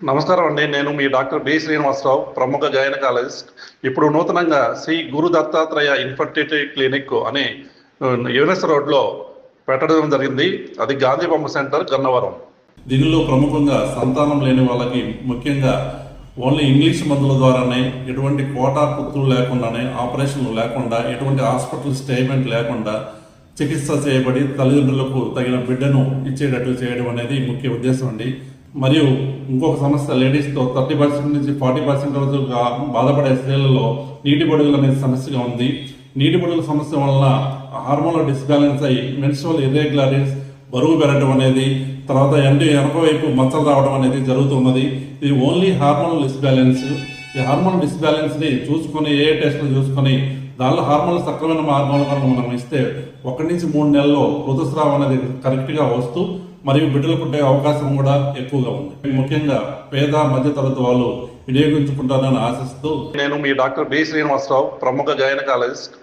నమస్కారం అండి. నేను మీ డాక్టర్ బి శ్రీనివాసరావు, ప్రముఖ గైనకాలజిస్ట్. ఇప్పుడు నూతనంగా శ్రీ గురు దత్తాత్రేయ ఇన్ఫర్టిలిటీ క్లినిక్ అని యుఎన్ఎస్ రోడ్లో పెట్టడం జరిగింది. అది గాంధీ బొమ్మ సెంటర్, గన్నవరం. దీనిలో ప్రముఖంగా సంతానం లేని వాళ్ళకి ముఖ్యంగా ఓన్లీ ఇంగ్లీష్ మందుల ద్వారానే, ఎటువంటి కోటా పుత్రులు లేకుండానే, ఆపరేషన్లు లేకుండా, ఎటువంటి హాస్పిటల్ స్టేమెంట్ లేకుండా చికిత్స చేయబడి తల్లిదండ్రులకు తగిన బిడ్డను ఇచ్చేటట్టు చేయడం అనేది ముఖ్య ఉద్దేశం అండి. మరియు ఇంకొక సమస్య, లేడీస్తో 30% నుంచి 40% వరకు బాధపడే స్త్రీలలో నీటి బొడుగులు అనేది సమస్యగా ఉంది. నీటి బొడుగుల సమస్య వలన హార్మోనల్ డిస్బ్యాలెన్స్ అయ్యి మెన్స్ట్రువల్ ఇర్రెగ్యులారిటీస్, బరువు పెరగడం అనేది, తర్వాత వెనక వైపు మచ్చలు రావడం అనేది జరుగుతున్నది. ఇది ఓన్లీ హార్మోనల్ డిస్బ్యాలెన్స్. ఈ హార్మోనల్ డిస్బ్యాలెన్స్ని చూసుకొని, ఏ టెస్టులు చూసుకొని దానిలో హార్మోన్లు సక్రమైన హార్మోన్లు కనుక మనం ఇస్తే 1 నుంచి 3 నెలల్లో ఋతుస్రావం అనేది కరెక్ట్గా వస్తూ మరియు బిడ్డలు పుట్టే అవకాశం కూడా ఎక్కువగా ఉంది. ముఖ్యంగా పేద మధ్య తరగతి వాళ్ళు వినియోగించుకుంటారని ఆశిస్తూ, నేను మీ డాక్టర్ బి శ్రీనివాసరావు, ప్రముఖ గైనకాలజిస్ట్.